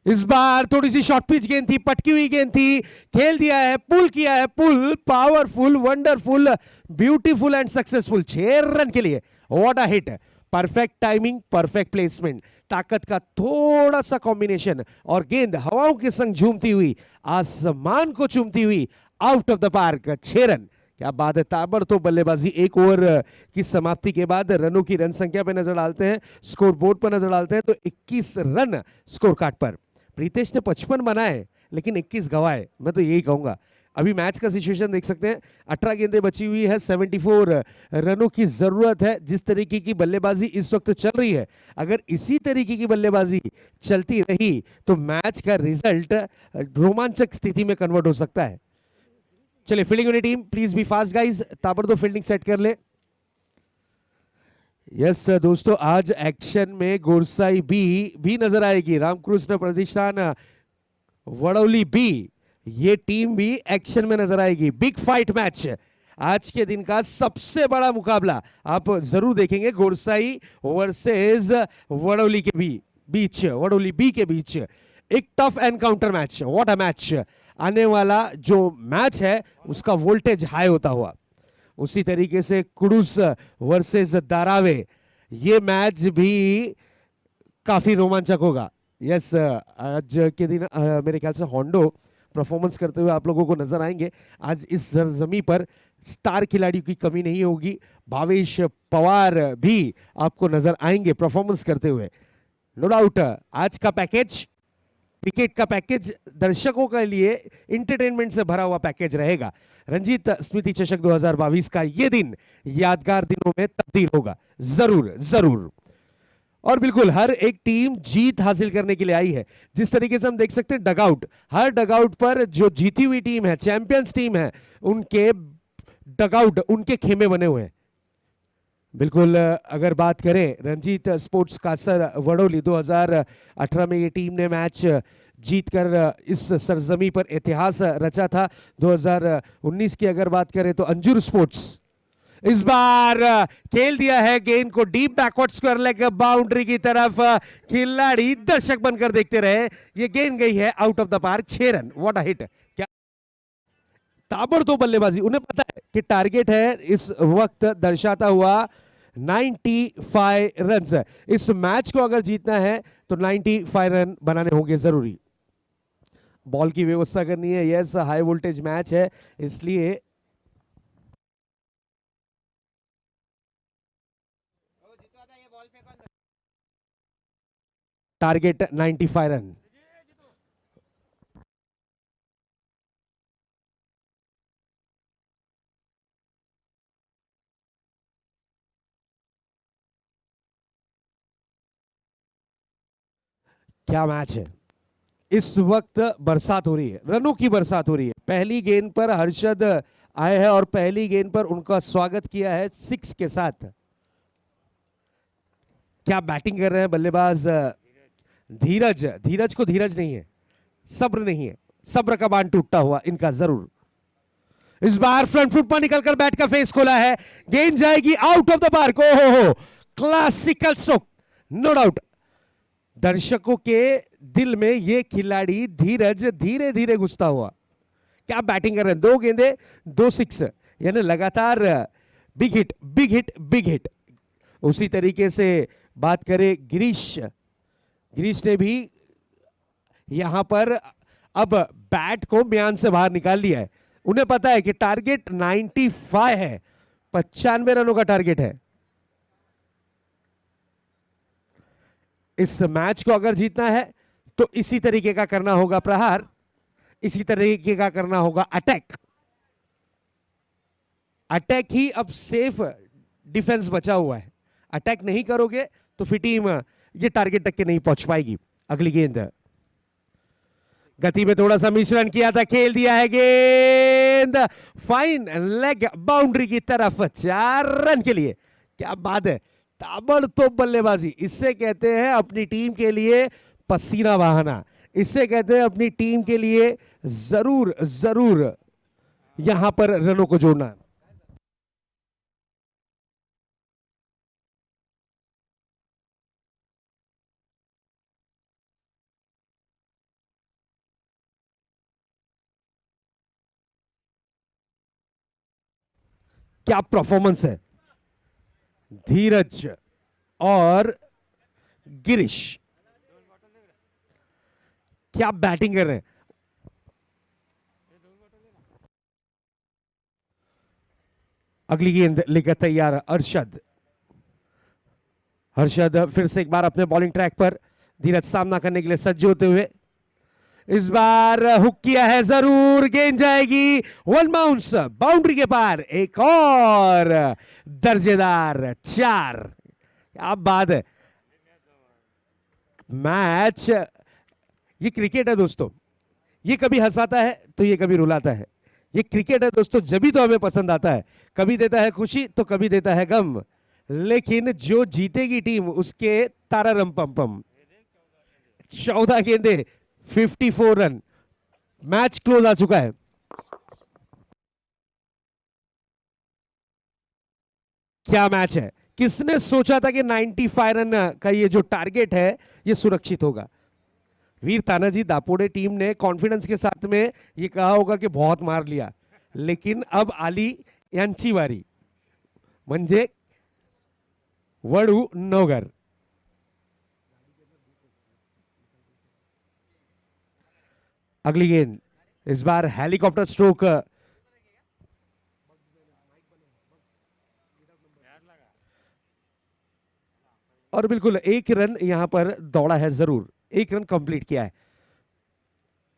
इस बार थोड़ी सी शॉर्ट पिच गेंद थी, पटकी हुई गेंद थी, खेल दिया है, पुल किया है, pull powerful, wonderful, beautiful and successful, 6 run के लिए। What a hit, perfect timing, perfect placement, ताकत का थोड़ा सा कॉम्बिनेशन और गेंद हवाओं के संग झूमती हुई, आसमान को चूमती हुई, out of the park, 6 run. क्या बात है, ताबड़तोड़ बल्लेबाजी। 1 ओवर की समाप्ति के बाद रनों की रन संख्या पर नजर डालते हैं, स्कोर बोर्ड पर नजर डालते हैं तो 21 रन स्कोर कार्ड पर। प्रीतेश ने 55 बनाए लेकिन 21 गवाए, मैं तो यही कहूंगा। अभी मैच का सिचुएशन देख सकते हैं, 18 गेंदें बची हुई है, 74 रनों की जरूरत है। जिस तरीके की बल्लेबाजी इस वक्त चल रही है, अगर इसी तरीके की बल्लेबाजी चलती रही तो मैच का रिजल्ट रोमांचक स्थिति में कन्वर्ट हो सकता है। चलिए fielding unit team, please be fast guys, ताबड़तोड़ फील्डिंग सेट कर ले। यस दोस्तों, आज एक्शन में गोरसाई बी भी नजर आएगी, रामकृष्ण प्रतिष्ठान वड़ौली बी, ये टीम भी एक्शन में नजर आएगी। बिग फाइट मैच, आज के दिन का सबसे बड़ा मुकाबला आप जरूर देखेंगे, गोरसाई वर्सेस वड़ौली के बीच, वड़ौली बी के बीच एक tough encounter match. What a match! आने वाला जो मैच है उसका वोल्टेज हाई होता हुआ, उसी तरीके से कुडूस वर्सेस दारावे, ये मैच भी काफी रोमांचक होगा। यस, आज के दिन मेरे ख्याल से होंडो परफॉर्मेंस करते हुए आप लोगों को नजर आएंगे। आज इस सरजमी पर स्टार खिलाड़ियों की कमी नहीं होगी, भावेश पवार भी आपको नजर आएंगे परफॉर्मेंस करते हुए। नो डाउट आज का पैकेज, क्रिकेट का पैकेज दर्शकों के लिए इंटरटेनमेंट से भरा हुआ पैकेज रहेगा। रंजीत स्मृति चषक 2022 का ये दिन यादगार दिनों में तब्दील होगा, जरूर जरूर। और बिल्कुल हर एक टीम जीत हासिल करने के लिए आई है। जिस तरीके से हम देख सकते हैं डगआउट, हर डगआउट पर जो जीती हुई टीम है, चैंपियंस टीम है, उनके डगआउट, उनके खेमे बने हुए हैं। बिल्कुल अगर बात करें रंजीत स्पोर्ट्स कासर वड़ौली, 2018 में ये टीम ने मैच जीतकर इस सरजमी पर इतिहास रचा था। 2019 की अगर बात करें तो अंजुर स्पोर्ट्स इस बार खेल दिया है गेंद को deep backward square leg boundary की तरफ, खिलाड़ी दर्शक बनकर देखते रहे, ये गेंद गई है out of the park, 6 run. What a hit! क्या ताबड़तोड़ बल्लेबाजी, उन्हें पता है कि टारगेट है इस वक्त दर्शाता हुआ 95 रन। इस मैच को अगर जीतना है तो 95 रन बनाने होंगे जरूरी। बॉल की व्यवस्था करनी है, यस हाई वोल्टेज मैच है, इसलिए टारगेट 95 रन। क्या मैच है! इस वक्त बरसात हो रही है, रनों की बरसात हो रही है। पहली गेंद पर हर्षद आए हैं और पहली गेंद पर उनका स्वागत किया है 6 के साथ। क्या बैटिंग कर रहे हैं बल्लेबाज धीरज! धीरज को धीरज नहीं है, सब्र नहीं है, सब्र का बांध टूटता हुआ इनका जरूर। इस बार फ्रंट फुट पर निकलकर बैट का फेस खोला है, गेंद जाएगी आउट ऑफ द पार्क। ओहो, क्लासिकल स्ट्रोक, नो डाउट। दर्शकों के दिल में ये खिलाड़ी धीरज धीरे धीरे घुसता हुआ। क्या बैटिंग कर रहे हैं, 2 गेंदे 2 6, यानी लगातार big hit big hit big hit. उसी तरीके से बात करें गिरीश ने भी यहां पर अब बैट को म्यान से बाहर निकाल लिया है। उन्हें पता है कि टारगेट 95 है, 95 रनों का टारगेट है। इस मैच को अगर जीतना है तो इसी तरीके का करना होगा प्रहार, इसी तरीके का करना होगा अटैक। अटैक ही अब सेफ डिफेंस बचा हुआ है। अटैक नहीं करोगे तो फिर टीम ये टारगेट तक के नहीं पहुंच पाएगी। अगली गेंद, गति में थोड़ा सा मिश्रण किया था, खेल दिया है गेंद फाइन लेग बाउंड्री की तरफ, 4 रन के लिए। क्या बात है, ताबड़तोड़ बल्लेबाजी, इससे कहते हैं अपनी टीम के लिए पसीना बहाना, इससे कहते हैं अपनी टीम के लिए जरूर जरूर यहां पर रनों को जोड़ना। क्या परफॉर्मेंस है धीरज और गिरीश, क्या बैटिंग कर रहे हैं। अगली गेंद लेकर तैयार अरशद। हर्षद फिर से एक बार अपने बॉलिंग ट्रैक पर, धीरज सामना करने के लिए सज्ज होते हुए। इस बार हुक किया है जरूर, गेंद जाएगी वन बाउंस बाउंड्री के पार, एक और दर्जेदार 4। क्या बात है। मैच, ये क्रिकेट है दोस्तों, ये कभी हंसाता है तो ये कभी रुलाता है। ये क्रिकेट है दोस्तों, जब भी तो हमें पसंद आता है, कभी देता है खुशी तो कभी देता है गम, लेकिन जो जीतेगी टीम उसके तारारम पम पम। 14 गेंदे 54 रन, मैच क्लोज आ चुका है। क्या मैच है। किसने सोचा था कि 95 रन का ये जो टारगेट है ये सुरक्षित होगा। वीर तानाजी दापोडे टीम ने कॉन्फिडेंस के साथ में ये कहा होगा कि बहुत मार लिया, लेकिन अब आली यांची वारी, म्हणजे वडू नवगर। अगली गेंद, इस बार हेलीकॉप्टर स्ट्रोक, और बिल्कुल 1 रन यहां पर दौड़ा है जरूर, 1 रन कंप्लीट किया है,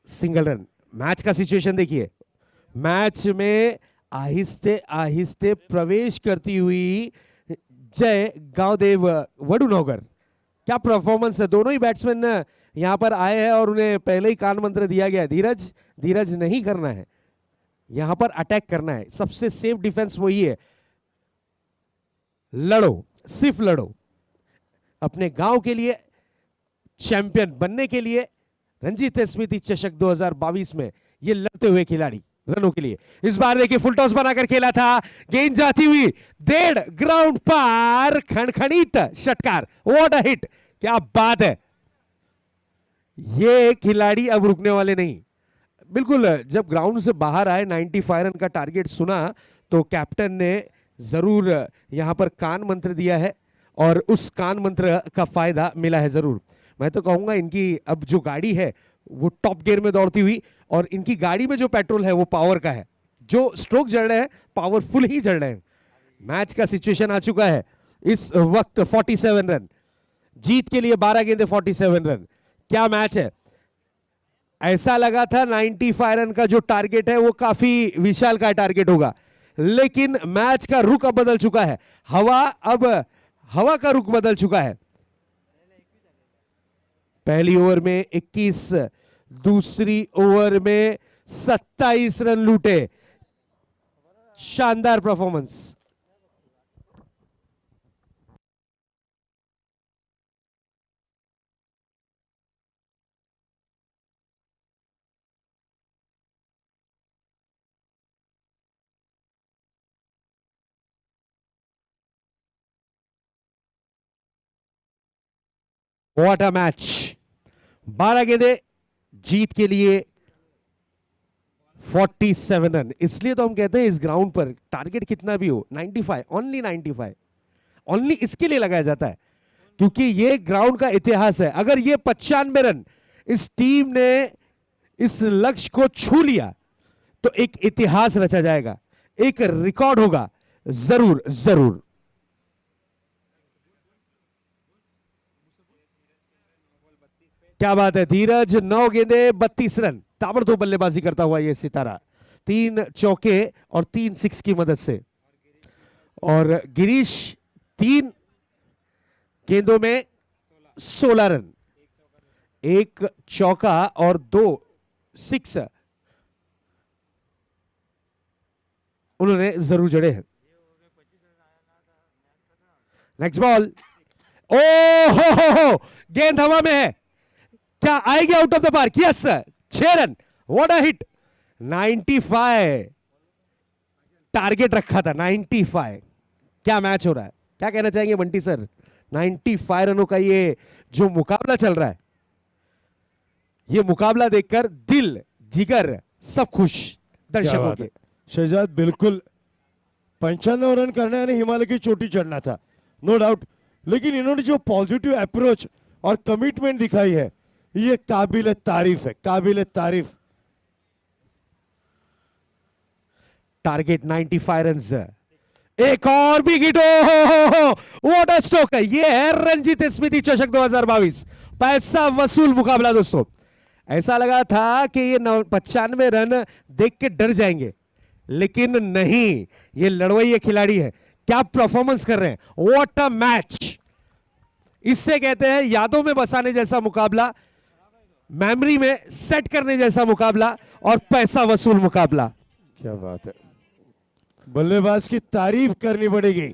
सिंगल रन। मैच का सिचुएशन देखिए, मैच में आहिस्ते आहिस्ते प्रवेश करती हुई जय गांवदेव वडुनौगर। क्या परफॉर्मेंस है। दोनों ही बैट्समैन यहां पर आए हैं और उन्हें पहले ही कान मंत्र दिया गया, धीरज धीरज नहीं करना है, यहां पर अटैक करना है। सबसे सेफ डिफेंस वही है, लड़ो, सिर्फ लड़ो अपने गांव के लिए, चैंपियन बनने के लिए। रंजीत स्मृति चषक 2022 में ये लड़ते हुए खिलाड़ी रनों के लिए। इस बार देखिए फुल टॉस बनाकर खेला था, गेंद जाती हुई 1.5 ग्राउंड पार, खणखणित षटकार, व्हाट अ हिट। क्या बात है। ये खिलाड़ी अब रुकने वाले नहीं। बिल्कुल, जब ग्राउंड से बाहर आए 95 रन का टारगेट सुना तो कैप्टन ने जरूर यहां पर कान मंत्र दिया है और उस कान मंत्र का फायदा मिला है जरूर। मैं तो कहूंगा इनकी अब जो गाड़ी है वो टॉप गियर में दौड़ती हुई, और इनकी गाड़ी में जो पेट्रोल है वो पावर का है, जो स्ट्रोक जड़ रहे हैं पावरफुल ही जड़ रहे हैं। मैच का सिचुएशन आ चुका है इस वक्त 47 रन, जीत के लिए 12 गेंदे 47 रन। क्या मैच है। ऐसा लगा था 95 रन का जो टारगेट है वो काफी विशाल का टारगेट होगा, लेकिन मैच का रुख अब बदल चुका है। हवा का रुख बदल चुका है। पहली ओवर में 21, दूसरी ओवर में 27 रन लूटे। शानदार परफॉर्मेंस। What a match. 12 गेंदे, जीत के लिए 47 रन। इसलिए तो हम कहते हैं इस ग्राउंड पर टारगेट कितना भी हो, 95, ओनली 95, ओनली इसके लिए लगाया जाता है क्योंकि ये ग्राउंड का इतिहास है। अगर ये 95 रन इस टीम ने इस लक्ष्य को छू लिया तो एक इतिहास रचा जाएगा, एक रिकॉर्ड होगा जरूर जरूर। क्या बात है। धीरज 9 गेंदे 32 रन, ताबड़तोड़ बल्लेबाजी करता हुआ ये सितारा, 3 चौके और 3 सिक्स की मदद से। और गिरीश 3 गेंदों में 16 रन, 1 चौका और 2 सिक्स उन्होंने जरूर जड़े हैं। नेक्स्ट बॉल, ओ हो, गेंद हवा में है, क्या आएगी out of the park. Yes, 6 run, what a hit. 95 target रखा था, 95। क्या मैच हो रहा है, क्या कहना चाहेंगे बंटी सर। 95 रनों का ये जो मुकाबला चल रहा है, ये मुकाबला देखकर दिल जिगर सब खुश दर्शकों के।
शहजाद बिल्कुल 95 रन करने यानी हिमालय की चोटी चढ़ना था, नो डाउट, लेकिन इन्होंने जो पॉजिटिव अप्रोच और कमिटमेंट दिखाई है ये काबिल तारीफ है, काबिल तारीफ।
टारगेट 95 रन, एक और बिग हिट, हो व्हाट अ स्ट्रोक है। ये है रंजीत स्मृति चषक 2022, पैसा वसूल मुकाबला दोस्तों। ऐसा लगा था कि ये 95 रन देख के डर जाएंगे, लेकिन नहीं, ये लड़वैये खिलाड़ी है। क्या परफॉर्मेंस कर रहे हैं, व्हाट अ मैच। इससे कहते हैं यादों में बसाने जैसा मुकाबला, मेमोरी में सेट करने जैसा मुकाबला और पैसा वसूल मुकाबला।
क्या बात है, बल्लेबाज की तारीफ करनी पड़ेगी।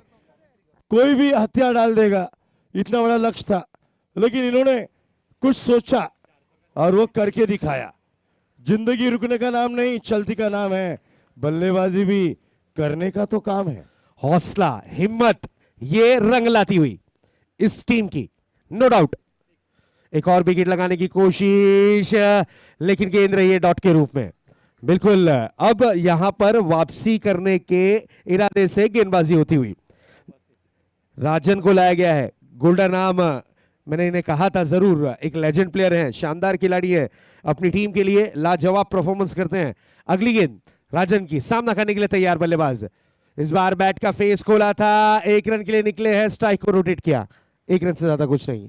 कोई भी हथियार डाल देगा, इतना बड़ा लक्ष्य था, लेकिन इन्होंने कुछ सोचा और वो करके दिखाया। जिंदगी रुकने का नाम नहीं, चलती का नाम है। बल्लेबाजी भी करने का तो काम है।
हौसला, हिम्मत, ये रंग लाती हुई इस टीम की, नो डाउट। एक और विकेट लगाने की कोशिश, लेकिन गेंद रही है डॉट के रूप में। बिल्कुल, अब यहां पर वापसी करने के इरादे से गेंदबाजी होती हुई राजन को लाया गया है। गोल्डन आर्म, मैंने इन्हें कहा था जरूर, एक लेजेंड प्लेयर है, शानदार खिलाड़ी है, अपनी टीम के लिए लाजवाब परफॉर्मेंस करते हैं। अगली गेंद राजन की, सामना करने के लिए तैयार बल्लेबाज। इस बार बैट का फेस खोला था, 1 रन के लिए निकले हैं, स्ट्राइक को रोटेट किया, 1 रन से ज्यादा कुछ नहीं।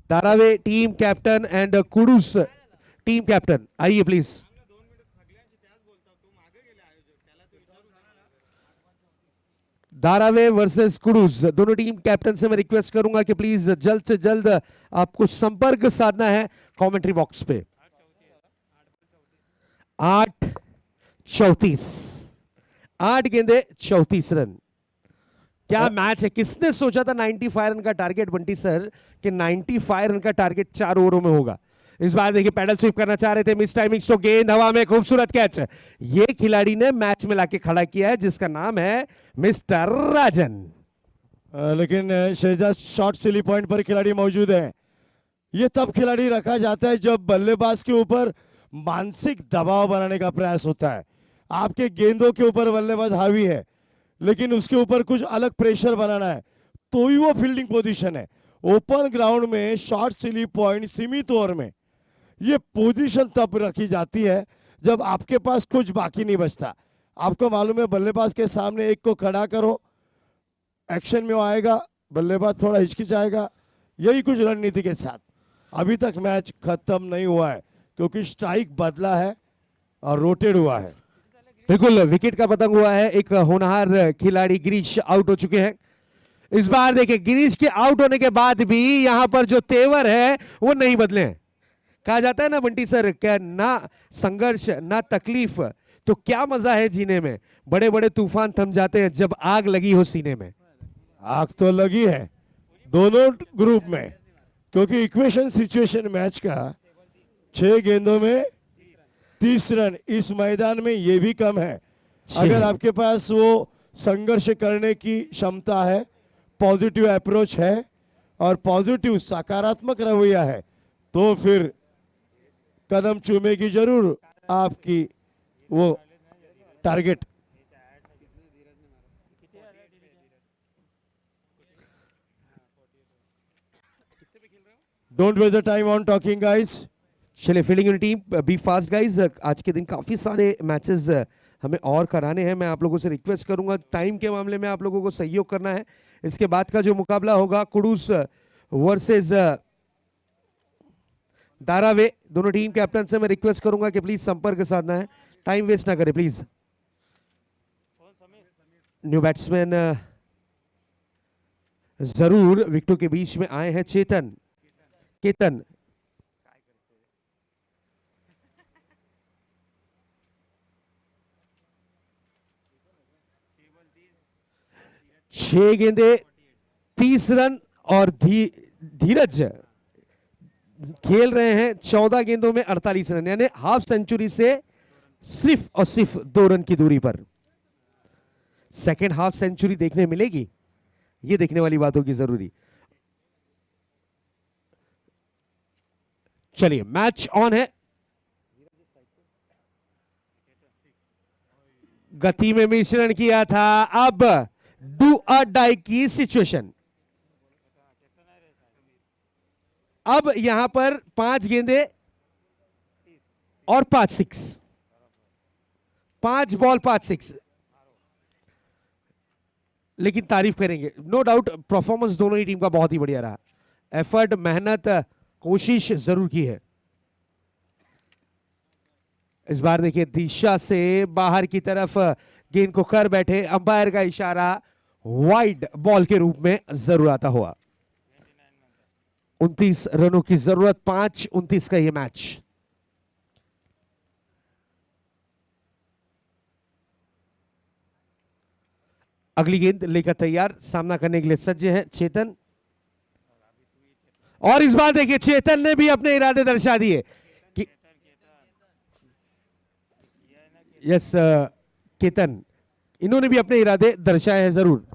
Tarave team captain and Kudus team captain, आइए प्लीज। धारावे वर्सेस कुडूस, दोनों टीम कैप्टन से मैं रिक्वेस्ट करूंगा कि प्लीज जल्द से जल्द आपको संपर्क साधना है कमेंट्री बॉक्स पे। 8-34, 8 गेंदे 34 रन। क्या मैच है, किसने सोचा था 95 रन का टारगेट बंटी सर, कि 95 रन का टारगेट 4 ओवरों में होगा। इस बार देखिए पैडल स्वीप करना चाह रहे थे, मिस टाइमिंग्स तो गेंद हवा में, खूबसूरत कैच। ये खिलाड़ी ने मैच में लाके खड़ा किया है, जिसका नाम है मिस्टर राजन।
लेकिन शहजाद शॉर्ट सिली पॉइंट पर खिलाड़ी मौजूद है। ये तब खिलाड़ी रखा जाता है जब बल्लेबाज के ऊपर मानसिक दबाव बनाने का प्रयास होता है। आपके गेंदों के ऊपर बल्लेबाज हावी है, लेकिन उसके ऊपर कुछ अलग प्रेशर बनाना है, तो ही वो फील्डिंग पोजीशन है। ओपन ग्राउंड में शॉर्ट सिली पॉइंट सीमित ओवर में ये पोजीशन तब रखी जाती है जब आपके पास कुछ बाकी नहीं बचता। आपको मालूम है बल्लेबाज के सामने एक को खड़ा करो, एक्शन में वो आएगा, बल्लेबाज थोड़ा हिचकिचाएगा, यही कुछ रणनीति के साथ। अभी तक मैच खत्म नहीं हुआ है क्योंकि स्ट्राइक बदला है और रोटेट हुआ है।
बिल्कुल, विकेट का पतंग हुआ है, एक होनहार खिलाड़ी गिरीश आउट हो चुके हैं। इस बार देखिए गिरीश के आउट होने के बाद भी यहां पर जो तेवर है वो नहीं बदले हैं। कहा जाता है ना बंटी सर, क्या ना संघर्ष ना तकलीफ तो क्या मजा है जीने में। बड़े बड़े तूफान थम जाते हैं जब आग लगी हो सीने में।
आग तो लगी है दोनों ग्रुप में, क्योंकि इक्वेशन सिचुएशन मैच का 6 गेंदों में 30 रन इस मैदान में ये भी कम है। अगर आपके पास वो संघर्ष करने की क्षमता है, पॉजिटिव अप्रोच है और पॉजिटिव सकारात्मक रवैया है, तो फिर कदम चूमेगी जरूर आपकी वो target. Don't waste the time on talking guys.
चलिए fielding unit team, be fast guys. आज के दिन काफी सारे मैचेस हमें और कराने हैं। मैं आप लोगों से रिक्वेस्ट करूंगा टाइम के मामले में आप लोगों को सहयोग करना है। इसके बाद का जो मुकाबला होगा कुडूस वर्सेस दारावे, दोनों टीम कैप्टन से मैं रिक्वेस्ट करूंगा कि प्लीज संपर्क साधना है, टाइम वेस्ट ना करें प्लीज। न्यू बैट्समैन जरूर विकेटों के बीच में आए हैं, केतन 6 गेंदे 30 रन और धीरज खेल रहे हैं 14 गेंदों में 48 रन, यानी हाफ सेंचुरी से सिर्फ और सिर्फ 2 रन की दूरी पर। सेकेंड हाफ सेंचुरी देखने मिलेगी, ये देखने वाली बात होगी जरूरी। चलिए मैच ऑन है, गति में मिश्रण किया था, अब डू और डाई की सिचुएशन। अब यहां पर 5 गेंदे और 5 6, 5 बॉल 5 6, लेकिन तारीफ करेंगे नो डाउट, परफॉर्मेंस दोनों ही टीम का बहुत ही बढ़िया रहा। एफर्ट, मेहनत, कोशिश जरूर की है। इस बार देखिए दिशा से बाहर की तरफ गेंद को कर बैठे, अंपायर का इशारा वाइड बॉल के रूप में जरूर आता हुआ। 29 रनों की जरूरत, 5-29 का ये मैच। अगली गेंद लेकर तैयार, सामना करने के लिए सज्ज है चेतन। और इस बार देखिए चेतन ने भी अपने इरादे दर्शा दिए कि यस केतन, इन्होंने भी अपने इरादे दर्शाए हैं जरूर।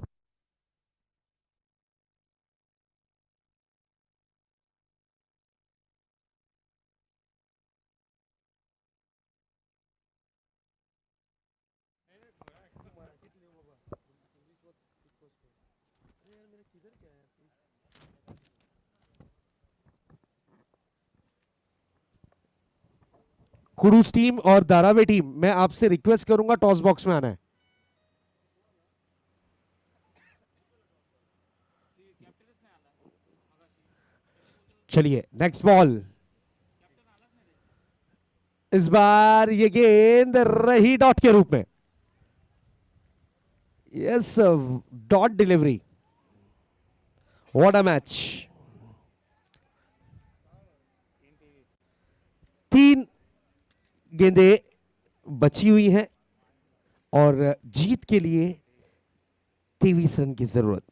कुरूस टीम और धारावी टीम, मैं आपसे रिक्वेस्ट करूंगा टॉस बॉक्स में आना है। चलिए नेक्स्ट बॉल। इस बार ये गेंद रही डॉट के रूप में। Yes, dot delivery. What a match. 3 गेंदें बची हुई हैं और जीत के लिए 23 रन की जरूरत।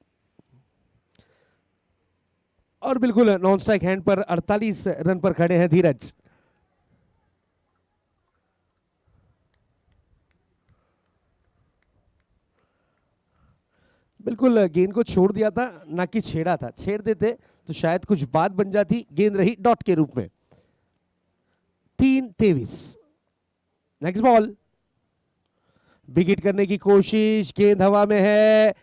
और बिल्कुल नॉन स्ट्राइक हैंड पर 48 रन पर खड़े हैं धीरज। बिल्कुल गेंद को छोड़ दिया था, ना कि छेड़ा था। छेड़ देते तो शायद कुछ बात बन जाती। गेंद रही डॉट के रूप में। 3-23। Next ball. विकेट करने की कोशिश, गेंद हवा में है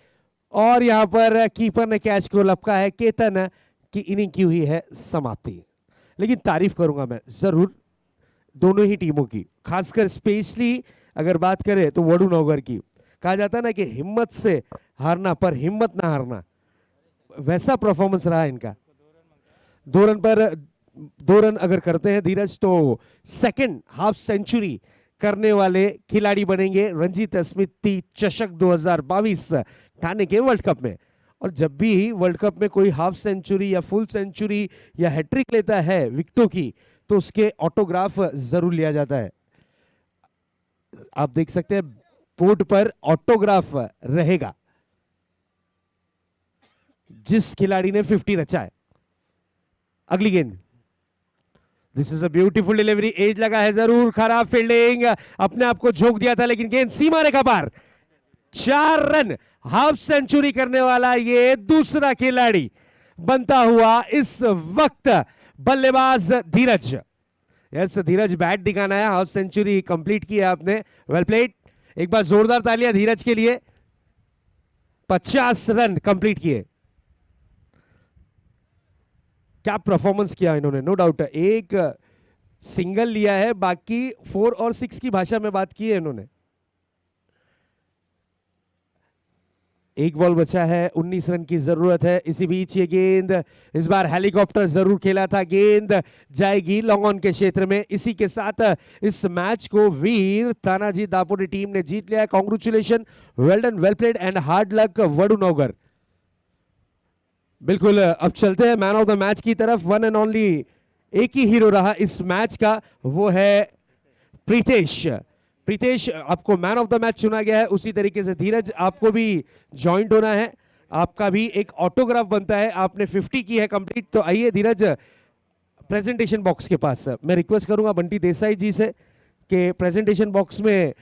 और यहां पर कीपर ने कैच को लपका है। केतन की इनिंग की हुई है समाप्ति। लेकिन तारीफ करूंगा मैं जरूर दोनों ही टीमों की, खासकर स्पेशली अगर बात करें तो वडुनगर की। कहा जाता है ना कि हिम्मत से हारना पर हिम्मत ना हारना, वैसा परफॉर्मेंस रहा इनका। 2 रन अगर करते हैं धीरज तो सेकंड हाफ सेंचुरी करने वाले खिलाड़ी बनेंगे रणजीत स्मृति चषक 2022 ठाणे के वर्ल्ड कप में। और जब भी वर्ल्ड कप में कोई हाफ सेंचुरी या फुल सेंचुरी या हैट्रिक लेता है विकेटों की, तो उसके ऑटोग्राफ जरूर लिया जाता है। आप देख सकते हैं बोर्ड पर ऑटोग्राफ रहेगा जिस खिलाड़ी ने 50 रचा है। अगली गेंद। This is a beautiful delivery. Edge लगा है जरूर, खराब फील्डिंग, अपने आप को झोंक दिया था लेकिन गेंद सीमा रेखा पार। 4 रन, हाफ सेंचुरी करने वाला ये दूसरा खिलाड़ी बनता हुआ इस वक्त बल्लेबाज धीरज। यस, धीरज बैट दिखाना है। हाफ सेंचुरी कंप्लीट की है आपने, वेल प्लेड। एक बार जोरदार तालियां धीरज के लिए। 50 रन कंप्लीट किए। क्या परफॉर्मेंस किया इन्होंने, नो डाउट। एक सिंगल लिया है, बाकी 4 और 6 की भाषा में बात की है इन्होंने। एक बॉल बचा है, 19 रन की जरूरत है। इसी बीच ये गेंद इस बार हेलीकॉप्टर जरूर खेला था। गेंद जाएगी लॉन्ग ऑन के क्षेत्र में। इसी के साथ इस मैच को वीर तानाजी दापोडी टीम ने जीत लिया है। Congratulation, well done, well played and hard luck Vadnagar. बिल्कुल, अब चलते हैं मैन ऑफ द मैच की तरफ। वन एंड ओनली एक ही हीरो रहा इस मैच का, वो है प्रीतेश। प्रीतेश, आपको मैन ऑफ द मैच चुना गया है। उसी तरीके से धीरज, आपको भी ज्वाइंट होना है, आपका भी एक ऑटोग्राफ बनता है। आपने 50 की है कंप्लीट। तो आइए धीरज प्रेजेंटेशन बॉक्स के पास। मैं रिक्वेस्ट करूंगा बंटी देसाई जी से कि प्रेजेंटेशन बॉक्स में